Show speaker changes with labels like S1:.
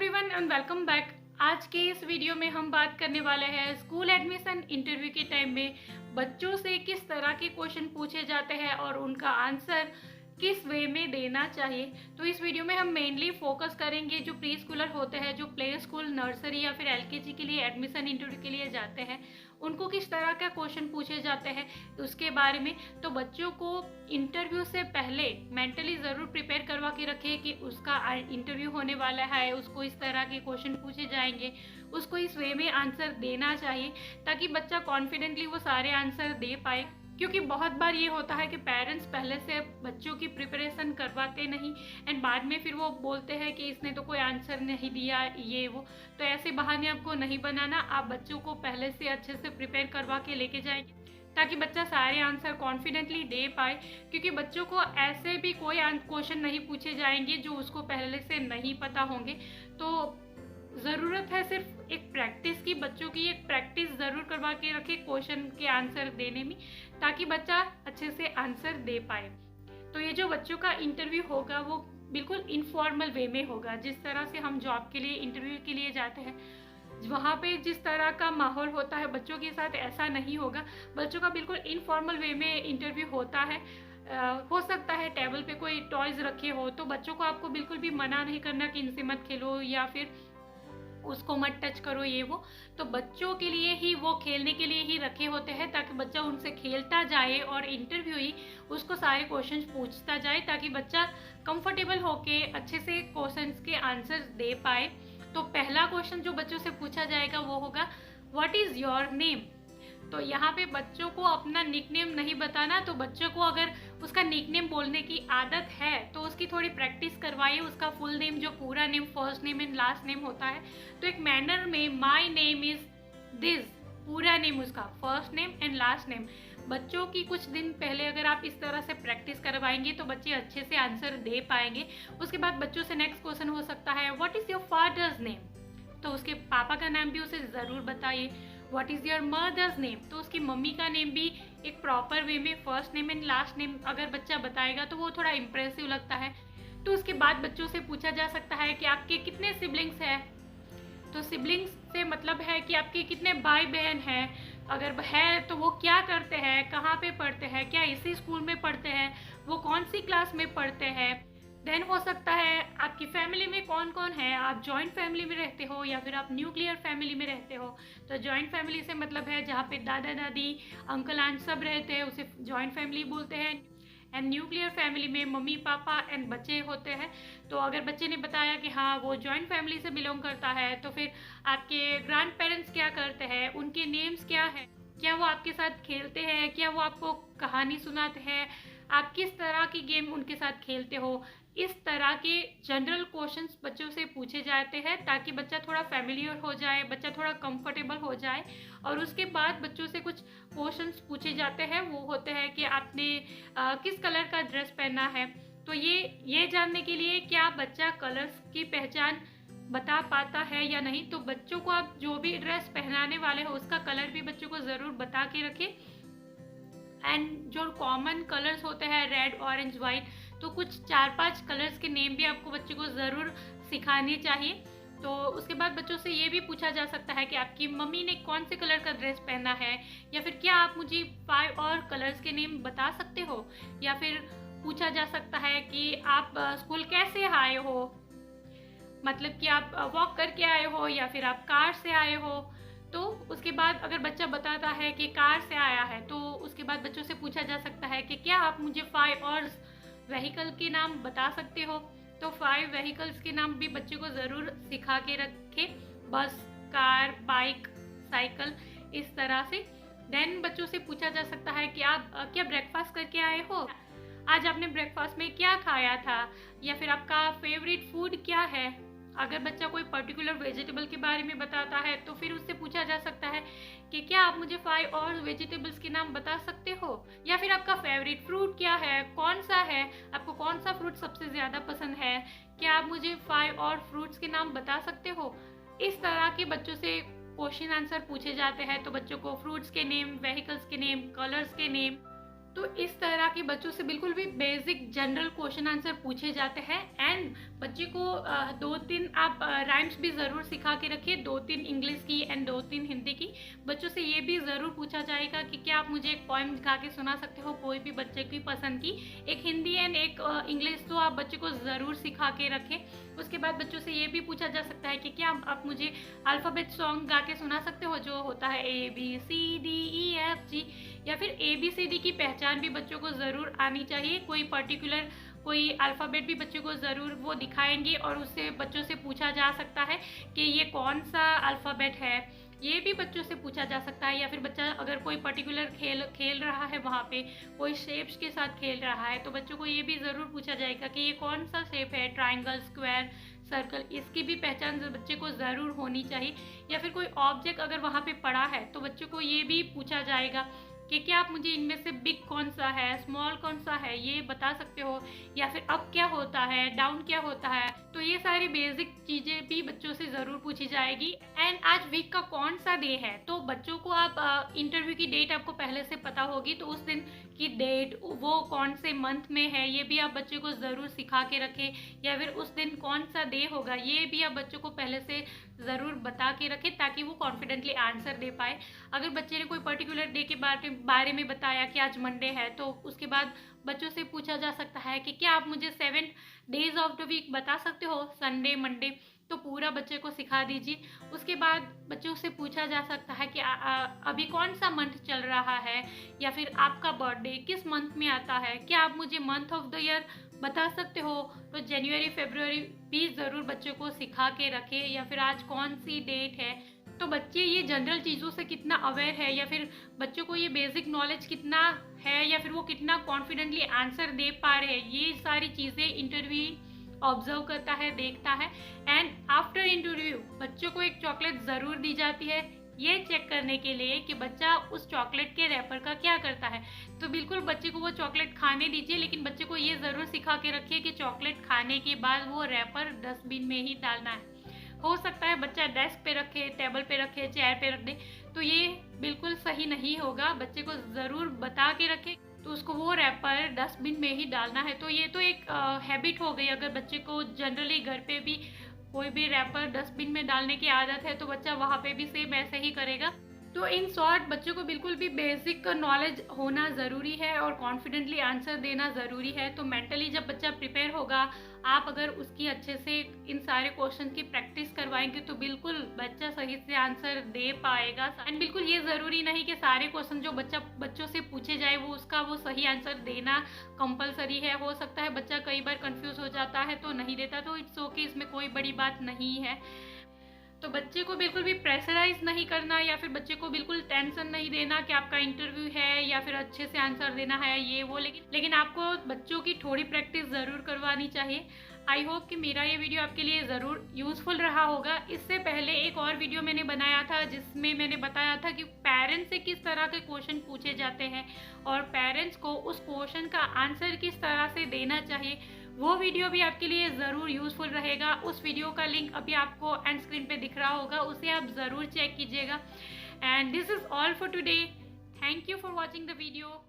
S1: Everyone and welcome back. आज के इस वीडियो में हम बात करने वाले हैं स्कूल एडमिशन इंटरव्यू के टाइम में बच्चों से किस तरह के क्वेश्चन पूछे जाते हैं और उनका आंसर किस वे में देना चाहिए। तो इस वीडियो में हम मेनली फोकस करेंगे जो प्री स्कूलर होते हैं, जो प्ले स्कूल, नर्सरी या फिर एलकेजी के लिए एडमिशन इंटरव्यू के लिए जाते हैं, उनको किस तरह का क्वेश्चन पूछे जाते हैं उसके बारे में। तो बच्चों को इंटरव्यू से पहले मेंटली ज़रूर प्रिपेयर करवा के रखें कि उसका इंटरव्यू होने वाला है, उसको इस तरह के क्वेश्चन पूछे जाएंगे, उसको इस वे में आंसर देना चाहिए ताकि बच्चा कॉन्फिडेंटली वो सारे आंसर दे पाए। क्योंकि बहुत बार ये होता है कि पेरेंट्स पहले से बच्चों की प्रिपरेशन करवाते नहीं एंड बाद में फिर वो बोलते हैं कि इसने तो कोई आंसर नहीं दिया ये वो। तो ऐसे बहाने आपको नहीं बनाना, आप बच्चों को पहले से अच्छे से प्रिपेयर करवा के लेके जाएंगे ताकि बच्चा सारे आंसर कॉन्फिडेंटली दे पाए। क्योंकि बच्चों को ऐसे भी कोई क्वेश्चन नहीं पूछे जाएंगे जो उसको पहले से नहीं पता होंगे। तो ज़रूरत है सिर्फ एक प्रैक्टिस की, बच्चों की एक प्रैक्टिस ज़रूर करवा के रखें क्वेश्चन के आंसर देने में ताकि बच्चा अच्छे से आंसर दे पाए। तो ये जो बच्चों का इंटरव्यू होगा वो बिल्कुल इनफॉर्मल वे में होगा। जिस तरह से हम जॉब के लिए इंटरव्यू के लिए जाते हैं, वहाँ पे जिस तरह का माहौल होता है बच्चों के साथ ऐसा नहीं होगा। बच्चों का बिल्कुल इनफॉर्मल वे में इंटरव्यू होता है। हो सकता है टेबल पे कोई टॉयज़ रखे हो तो बच्चों को आपको बिल्कुल भी मना नहीं करना कि इनसे मत खेलो या फिर उसको मत टच करो ये वो। तो बच्चों के लिए ही वो खेलने के लिए ही रखे होते हैं ताकि बच्चा उनसे खेलता जाए और इंटरव्यू ही उसको सारे क्वेश्चंस पूछता जाए ताकि बच्चा कंफर्टेबल होके अच्छे से क्वेश्चंस के आंसर्स दे पाए। तो पहला क्वेश्चन जो बच्चों से पूछा जाएगा वो होगा व्हाट इज़ योर नेम। तो यहाँ पे बच्चों को अपना निकनेम नहीं बताना। तो बच्चों को अगर उसका निकनेम बोलने की आदत है तो उसकी थोड़ी प्रैक्टिस करवाइए। उसका फुल नेम, जो पूरा name, first name and last name होता है, तो एक मैनर में माय नेम इज़ दिस, पूरा नेम उसका, first name and last name. बच्चों की कुछ दिन पहले अगर आप इस तरह से प्रैक्टिस करवाएंगे तो बच्चे अच्छे से आंसर दे पाएंगे। उसके बाद बच्चों से नेक्स्ट क्वेश्चन हो सकता है what is your father's name. तो उसके पापा का नाम भी उसे ज़रूर बताइए। What is your mother's name, तो उसकी मम्मी का नेम भी एक प्रॉपर वे में first name and last name अगर बच्चा बताएगा तो वो थोड़ा इम्प्रेसिव लगता है। तो उसके बाद बच्चों से पूछा जा सकता है कि आपके कितने सिबलिंग्स हैं। तो सिबलिंग्स से मतलब है कि आपके कितने भाई बहन हैं, अगर है तो वो क्या करते हैं, कहाँ पे पढ़ते हैं, क्या इसी स्कूल में पढ़ते हैं, वो कौन सी क्लास में पढ़ते हैं। देन हो सकता है आपकी फैमिली में कौन कौन है, आप जॉइंट फैमिली में रहते हो या फिर आप न्यूक्लियर फैमिली में रहते हो। तो जॉइंट फैमिली से मतलब है जहाँ पे दादा दादी, अंकल आंट सब रहते हैं, उसे जॉइंट फैमिली बोलते हैं। एंड न्यूक्लियर फैमिली में मम्मी पापा एंड बच्चे होते हैं। तो अगर बच्चे ने बताया कि हाँ वो जॉइंट फैमिली से बिलोंग करता है तो फिर आपके ग्रैंड पेरेंट्स क्या करते हैं, उनके नेम्स क्या है, क्या वो आपके साथ खेलते हैं, क्या वो आपको कहानी सुनाते हैं, आप किस तरह की गेम उनके साथ खेलते हो। इस तरह के जनरल क्वेश्चंस बच्चों से पूछे जाते हैं ताकि बच्चा थोड़ा फैमिलियर हो जाए, बच्चा थोड़ा कंफर्टेबल हो जाए। और उसके बाद बच्चों से कुछ क्वेश्चंस पूछे जाते हैं, वो होते हैं कि आपने किस कलर का ड्रेस पहना है। तो ये जानने के लिए क्या बच्चा कलर्स की पहचान बता पाता है या नहीं। तो बच्चों को आप जो भी ड्रेस पहनाने वाले हो उसका कलर भी बच्चों को ज़रूर बता के रखें। एंड जो कॉमन कलर्स होते हैं रेड, ऑरेंज, वाइट, तो कुछ 4-5 कलर्स के नेम भी आपको बच्चे को ज़रूर सिखाने चाहिए। तो उसके बाद बच्चों से ये भी पूछा जा सकता है कि आपकी मम्मी ने कौन से कलर का ड्रेस पहना है, या फिर क्या आप मुझे 5 और कलर्स के नेम बता सकते हो। या फिर पूछा जा सकता है कि आप स्कूल कैसे आए हो, मतलब कि आप वॉक करके आए हो या फिर आप कार से आए हो। तो उसके बाद अगर बच्चा बताता है कि कार से आया है तो उसके बाद बच्चों से पूछा जा सकता है कि क्या आप मुझे 5 और व्हीकल के नाम बता सकते हो। तो 5 व्हीकल्स के नाम भी बच्चे को ज़रूर सिखा के रखें, बस, कार, बाइक, साइकिल, इस तरह से। देन बच्चों से पूछा जा सकता है कि आप क्या ब्रेकफास्ट करके आए हो, आज आपने ब्रेकफास्ट में क्या खाया था, या फिर आपका फेवरेट फूड क्या है। अगर बच्चा कोई पर्टिकुलर वेजिटेबल के बारे में बताता है तो फिर उससे पूछा जा सकता है कि क्या आप मुझे 5 और वेजिटेबल्स के नाम बता सकते हो। या फिर आपका फेवरेट फ्रूट क्या है, कौन सा है, आपको कौन सा फ्रूट सबसे ज़्यादा पसंद है, क्या आप मुझे 5 और फ्रूट्स के नाम बता सकते हो। इस तरह के बच्चों से क्वेश्चन आंसर पूछे जाते हैं। तो बच्चों को फ्रूट्स के नेम, व्हीकल्स के नेम, कलर्स के नेम, तो इस तरह के बच्चों से बिल्कुल भी बेसिक जनरल क्वेश्चन आंसर पूछे जाते हैं। एंड बच्चे को 2-3 आप राइम्स भी ज़रूर सिखा के रखिए, 2-3 इंग्लिश की एंड 2-3 हिंदी की। बच्चों से ये भी ज़रूर पूछा जाएगा कि क्या आप मुझे एक पोएम गा के सुना सकते हो, कोई भी बच्चे की पसंद की, एक हिंदी एंड एक इंग्लिश। तो आप बच्चे को ज़रूर सिखा के रखें। उसके बाद बच्चों से ये भी पूछा जा सकता है कि क्या आप मुझे अल्फ़ाबेट सॉन्ग गा के सुना सकते हो, जो होता है ABCDEFG, या फिर ABCD की पहचान भी बच्चों को ज़रूर आनी चाहिए। कोई पर्टिकुलर कोई अल्फ़ाबेट भी बच्चों को ज़रूर वो दिखाएंगे और उससे बच्चों से पूछा जा सकता है कि ये कौन सा अल्फ़ाबेट है, ये भी बच्चों से पूछा जा सकता है। या फिर बच्चा अगर कोई पर्टिकुलर खेल रहा है, वहाँ पे कोई शेप्स के साथ खेल रहा है, तो बच्चों को ये भी ज़रूर पूछा जाएगा कि ये कौन सा शेप है, ट्रायंगल, स्क्वायर, सर्कल, इसकी भी पहचान बच्चे को ज़रूर होनी चाहिए। या फिर कोई ऑब्जेक्ट अगर वहाँ पे पड़ा है तो बच्चों को ये भी पूछा जाएगा कि क्या आप मुझे इनमें से बिग कौन सा है, स्मॉल कौन सा है, ये बता सकते हो, या फिर अप क्या होता है, डाउन क्या होता है। तो ये सारी बेसिक चीज़ें भी बच्चों से ज़रूर पूछी जाएगी। एंड आज वीक का कौन सा डे है, तो बच्चों को आप इंटरव्यू की डेट आपको पहले से पता होगी, तो उस दिन की डेट वो कौन से मंथ में है ये भी आप बच्चे को ज़रूर सिखा के रखें। या फिर उस दिन कौन सा डे होगा ये भी आप बच्चों को पहले से ज़रूर बता के रखें, ताकि वो कॉन्फिडेंटली आंसर दे पाए। अगर बच्चे ने कोई पर्टिकुलर डे के बारे में बताया कि आज मंडे है, तो उसके बाद बच्चों से पूछा जा सकता है कि क्या आप मुझे 7 डेज ऑफ द वीक बता सकते हो, संडे, मंडे, तो पूरा बच्चे को सिखा दीजिए। उसके बाद बच्चों से पूछा जा सकता है कि अभी कौन सा मंथ चल रहा है, या फिर आपका बर्थडे किस मंथ में आता है, क्या आप मुझे मंथ ऑफ द ईयर बता सकते हो। तो जनवरी, फरवरी भी ज़रूर बच्चों को सिखा के रखें। या फिर आज कौन सी डेट है, तो बच्चे ये जनरल चीज़ों से कितना अवेयर है, या फिर बच्चों को ये बेसिक नॉलेज कितना है, या फिर वो कितना कॉन्फिडेंटली आंसर दे पा रहे हैं, ये सारी चीज़ें इंटरव्यू ऑब्जर्व करता है, देखता है। एंड आफ्टर इंटरव्यू बच्चों को एक चॉकलेट ज़रूर दी जाती है, ये चेक करने के लिए कि बच्चा उस चॉकलेट के रैपर का क्या करता है। तो बिल्कुल बच्चे को वो चॉकलेट खाने दीजिए, लेकिन बच्चे को ये ज़रूर सिखा के रखिए कि चॉकलेट खाने के बाद वो रैपर डस्टबिन में ही डालना है। हो सकता है बच्चा डेस्क पे रखे, टेबल पे रखे, चेयर पे रख दे, तो ये बिल्कुल सही नहीं होगा। बच्चे को ज़रूर बता के रखें, तो उसको वो रैपर डस्टबिन में ही डालना है। तो ये तो एक हैबिट हो गई। अगर बच्चे को जनरली घर पे भी कोई भी रैपर डस्टबिन में डालने की आदत है, तो बच्चा वहाँ पे भी सेम ऐसे ही करेगा। तो इन शॉर्ट बच्चों को बिल्कुल भी बेसिक नॉलेज होना ज़रूरी है और कॉन्फिडेंटली आंसर देना ज़रूरी है। तो मेंटली जब बच्चा प्रिपेयर होगा, आप अगर उसकी अच्छे से इन सारे क्वेश्चन की प्रैक्टिस करवाएंगे, तो बिल्कुल बच्चा सही से आंसर दे पाएगा। एंड बिल्कुल ये ज़रूरी नहीं कि सारे क्वेश्चन जो बच्चों से पूछे जाए वो सही आंसर देना कंपलसरी है। हो सकता है बच्चा कई बार कंफ्यूज हो जाता है तो नहीं देता, तो इट्स ओके, इसमें कोई बड़ी बात नहीं है। तो बच्चे को बिल्कुल भी प्रेशराइज नहीं करना, या फिर बच्चे को बिल्कुल टेंशन नहीं देना कि आपका इंटरव्यू है या फिर अच्छे से आंसर देना है ये वो, लेकिन आपको बच्चों की थोड़ी प्रैक्टिस ज़रूर करवानी चाहिए। आई होप कि मेरा ये वीडियो आपके लिए ज़रूर यूज़फुल रहा होगा। इससे पहले एक और वीडियो मैंने बनाया था जिसमें मैंने बताया था कि पेरेंट्स से किस तरह के क्वेश्चन पूछे जाते हैं और पेरेंट्स को उस क्वेश्चन का आंसर किस तरह से देना चाहिए। वो वीडियो भी आपके लिए ज़रूर यूज़फुल रहेगा। उस वीडियो का लिंक अभी आपको एंड स्क्रीन पे दिख रहा होगा, उसे आप ज़रूर चेक कीजिएगा। And this is all for today. Thank you for watching the video.